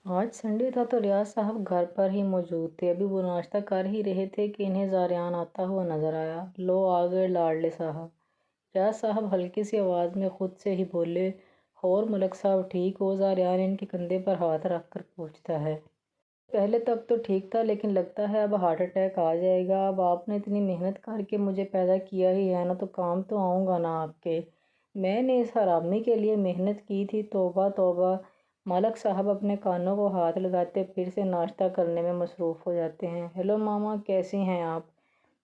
आज संडे था तो रियाज साहब घर पर ही मौजूद थे। अभी वो नाश्ता कर ही रहे थे कि इन्हें ज़ारियान आता हुआ नज़र आया। लो आ गए लाडले साहब। रियाज साहब हल्की सी आवाज़ में खुद से ही बोले, और मलक साहब ठीक हो? ज़ारियान इनके कंधे पर हाथ रख कर पूछता है। पहले तक तो ठीक था, लेकिन लगता है अब हार्ट अटैक आ जाएगा। अब आपने इतनी मेहनत करके मुझे पैदा किया ही है ना, तो काम तो आऊँगा ना आपके। मैंने इस हरामी के लिए मेहनत की थी, तौबा तौबा। मालक साहब अपने कानों को हाथ लगाते फिर से नाश्ता करने में मसरूफ़ हो जाते हैं। हेलो मामा, कैसी हैं आप?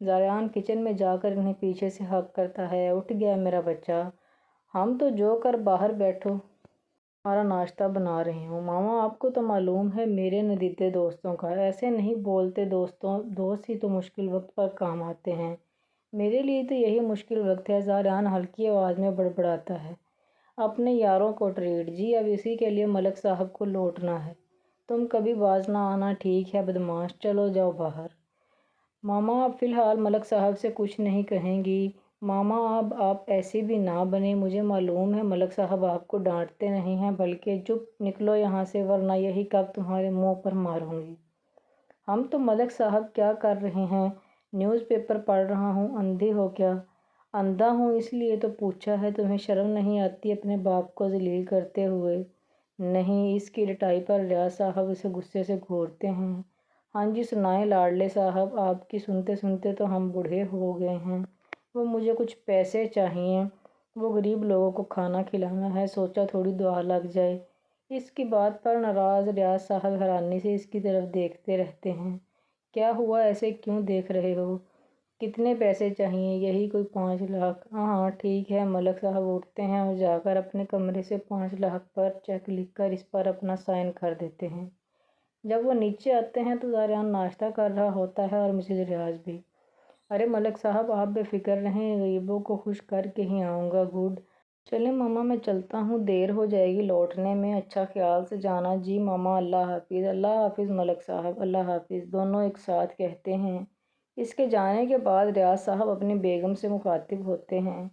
ज़ारियान किचन में जाकर इन्हें पीछे से हक करता है। उठ गया मेरा बच्चा, हम तो जो कर बाहर बैठो, हमारा नाश्ता बना रही हूँ। मामा, आपको तो मालूम है मेरे नदीदे दोस्तों का, ऐसे नहीं बोलते। दोस्त ही तो मुश्किल वक्त पर काम आते हैं। मेरे लिए तो यही मुश्किल वक्त है। ज़ारियान हल्की आवाज़ में बड़बड़ाता है। अपने यारों को ट्रीट जी, अब इसी के लिए मलक साहब को लौटना है। तुम कभी बाज ना आना, ठीक है बदमाश, चलो जाओ बाहर। मामा, आप फ़िलहाल मलक साहब से कुछ नहीं कहेंगी? मामा, अब आप ऐसी भी ना बने। मुझे मालूम है मलक साहब आपको डांटते नहीं हैं, बल्कि चुप निकलो यहाँ से, वरना यही कब तुम्हारे मुंह पर मारूंगी। हम तो मलक साहब क्या कर रहे हैं? न्यूज़पेपर पढ़ रहा हूँ। अंधे हो क्या? अंधा हूँ इसलिए तो पूछा है। तुम्हें शर्म नहीं आती अपने बाप को जलील करते हुए? नहीं। इसकी रटाई पर रियाज साहब उसे गुस्से से घूरते हैं। हाँ जी सुनाए लाडले साहब, आपकी सुनते सुनते तो हम बूढ़े हो गए हैं। वो मुझे कुछ पैसे चाहिए, वो गरीब लोगों को खाना खिलाना है, सोचा थोड़ी दुआ लग जाए। इसकी बात पर नाराज़ रियाज साहब हैरानी से इसकी तरफ देखते रहते हैं। क्या हुआ, ऐसे क्यों देख रहे हो? कितने पैसे चाहिए? यही कोई 5 लाख। हाँ हाँ ठीक है। मलक साहब उठते हैं और जाकर अपने कमरे से 5 लाख पर चेक लिखकर इस पर अपना साइन कर देते हैं। जब वो नीचे आते हैं तो ज़ारियान नाश्ता कर रहा होता है और मिसेज रियाज भी। अरे मलक साहब, आप बेफिक्र रहें, गरीबों को खुश करके ही आऊँगा। गुड। चले मामा, मैं चलता हूँ, देर हो जाएगी लौटने में। अच्छा, ख्याल से जाना। जी मामा, अल्लाह हाफिज़। अल्लाह हाफिज़ मलक साहब, अल्लाह हाफिज़, दोनों एक साथ कहते हैं। इसके जाने के बाद रियाज साहब अपनी बेगम से मुखातिब होते हैं।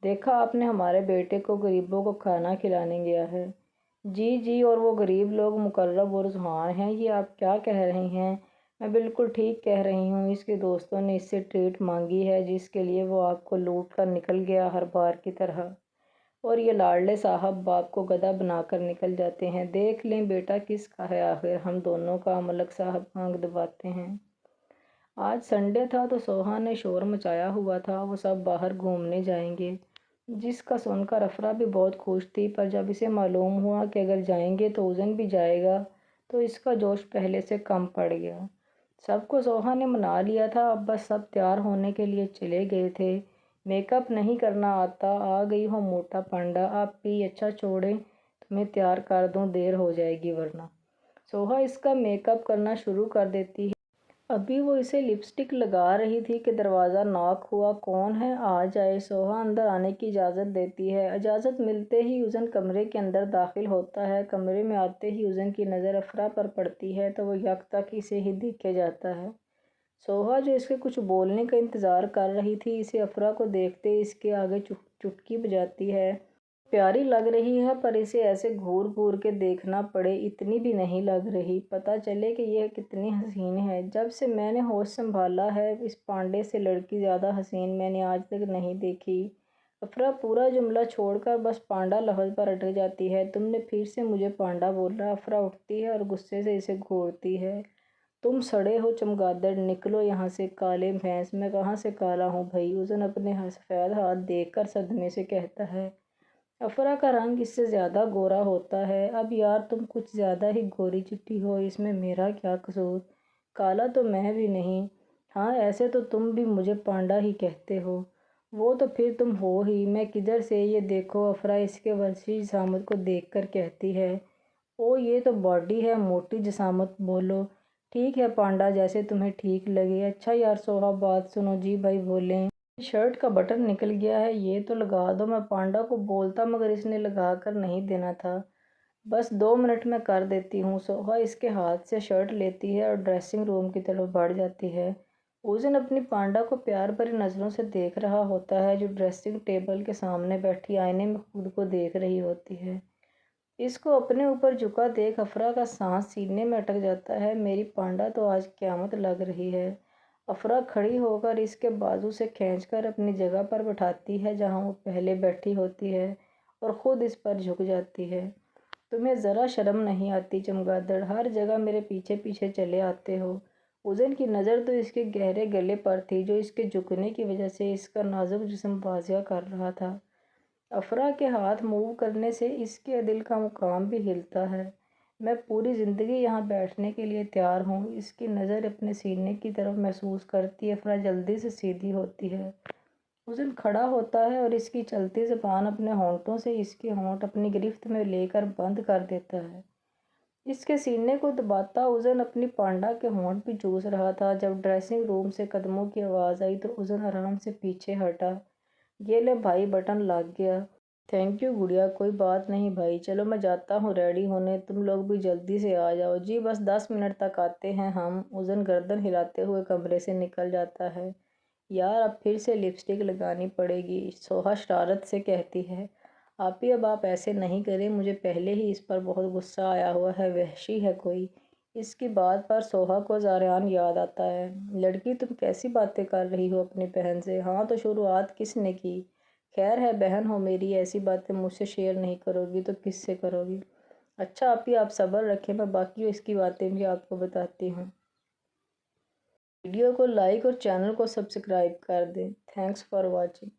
देखा आपने, हमारे बेटे को गरीबों को खाना खिलाने गया है। जी जी, और वो गरीब लोग मुकर्रब और रुहान हैं। ये आप क्या कह रही हैं? मैं बिल्कुल ठीक कह रही हूँ। इसके दोस्तों ने इससे ट्रीट मांगी है, जिसके लिए वो आपको लूट कर निकल गया हर बार की तरह। और ये लाडले साहब बाप को गधा बनाकर निकल जाते हैं। देख लें बेटा किसका है आखिर, हम दोनों का। मलक साहब आंख दबाते हैं। आज संडे था तो सोहा ने शोर मचाया हुआ था, वो सब बाहर घूमने जाएंगे। जिसका सुनकर अफरा भी बहुत खुश थी, पर जब इसे मालूम हुआ कि अगर जाएंगे तो उज़न भी जाएगा, तो इसका जोश पहले से कम पड़ गया। सबको सोहा ने मना लिया था, अब बस सब तैयार होने के लिए चले गए थे। मेकअप नहीं करना आता? आ गई हो मोटा पांडा, आप भी अच्छा छोड़ें, तुम्हें तैयार कर दूं, देर हो जाएगी वरना। सोहा इसका मेकअप करना शुरू कर देती है। अभी वो इसे लिपस्टिक लगा रही थी कि दरवाज़ा नॉक हुआ। कौन है? आ जाए। सोहा अंदर आने की इजाज़त देती है। इजाज़त मिलते ही उज़न कमरे के अंदर दाखिल होता है। कमरे में आते ही उज़न की नज़र अफरा पर पड़ती है तो वो यकतक इसे ही देखे जाता है। सोहा जो इसके कुछ बोलने का इंतज़ार कर रही थी, इसे अफरा को देखते इसके आगे चुटकी बजाती है। प्यारी लग रही है, पर इसे ऐसे घूर घूर के देखना पड़े इतनी भी नहीं लग रही। पता चले कि यह कितनी हसीन है। जब से मैंने होश संभाला है, इस पांडे से लड़की ज़्यादा हसीन मैंने आज तक नहीं देखी। अफरा पूरा जुमला छोड़कर बस पांडा लफ्ज़ पर अटक जाती है। तुमने फिर से मुझे पांडा बोला। अफरा उठती है और गुस्से से इसे घूरती है। तुम सड़े हो चमगादड़, निकलो यहाँ से काले भैंस। मैं कहाँ से काला हूँ भई? उज़न अपने सफ़ेद हाथ देखकर सदमे से कहता है। अफरा का रंग इससे ज़्यादा गोरा होता है। अब यार तुम कुछ ज़्यादा ही गोरी चिट्टी हो, इसमें मेरा क्या कसूर? काला तो मैं भी नहीं। हाँ, ऐसे तो तुम भी मुझे पांडा ही कहते हो। वो तो फिर तुम हो ही। मैं किधर से? ये देखो। अफरा इसके वसी जिसामत को देखकर कहती है। ओ, ये तो बॉडी है, मोटी जिसामत। बोलो। ठीक है पांडा, जैसे तुम्हें ठीक लगे। अच्छा यार सोहा, बात सुनो। जी भाई बोलें। शर्ट का बटन निकल गया है, ये तो लगा दो। मैं पांडा को बोलता, मगर इसने लगा कर नहीं देना था। बस 2 मिनट में कर देती हूँ। सोहा इसके हाथ से शर्ट लेती है और ड्रेसिंग रूम की तरफ बढ़ जाती है। उस दिन अपनी पांडा को प्यार भरी नज़रों से देख रहा होता है, जो ड्रेसिंग टेबल के सामने बैठी आईने में खुद को देख रही होती है। इसको अपने ऊपर झुका देख अफरा का सांस सीने में अटक जाता है। मेरी पांडा तो आज क़यामत लग रही है। अफरा खड़ी होकर इसके बाजू से खींचकर अपनी जगह पर बैठाती है जहाँ वो पहले बैठी होती है और ख़ुद इस पर झुक जाती है। तुम्हें ज़रा शर्म नहीं आती चमगादड़? हर जगह मेरे पीछे पीछे चले आते हो। उज़न की नज़र तो इसके गहरे गले पर थी जो इसके झुकने की वजह से इसका नाजुक जिस्म वाज़िया कर रहा था। अफरा के हाथ मूव करने से इसके दिल का मुकाम भी हिलता है। मैं पूरी ज़िंदगी यहाँ बैठने के लिए तैयार हूँ। इसकी नज़र अपने सीने की तरफ महसूस करती अफरा जल्दी से सीधी होती है। उज़न खड़ा होता है और इसकी चलती ज़बान अपने होंठों से इसके होंठ अपनी गिरफ्त में लेकर बंद कर देता है। इसके सीने को दबाता उज़न अपनी पांडा के होंठ भी चूस रहा था। जब ड्रेसिंग रूम से कदमों की आवाज़ आई तो उज़न आराम से पीछे हटा। ये ले भाई, बटन लग गया। थैंक यू गुड़िया। कोई बात नहीं भाई, चलो मैं जाता हूँ रेडी होने, तुम लोग भी जल्दी से आ जाओ। जी बस 10 मिनट तक आते हैं हम। उज़न गर्दन हिलाते हुए कमरे से निकल जाता है। यार अब फिर से लिपस्टिक लगानी पड़ेगी, सोहा शरारत से कहती है। आपी अब आप ऐसे नहीं करें, मुझे पहले ही इस पर बहुत गुस्सा आया हुआ है, वहशी है कोई। इसकी बात पर सोहा को ज़ारियान याद आता है। लड़की तुम कैसी बातें कर रही हो अपनी बहन से? हाँ तो शुरुआत किसने की? खैर है, बहन हो मेरी, ऐसी बातें मुझसे शेयर नहीं करोगी तो किससे करोगी? अच्छा आपी आप सब्र रखें, मैं बाकी इसकी बातें भी आपको बताती हूँ। वीडियो को लाइक और चैनल को सब्सक्राइब कर दें। Thanks for watching.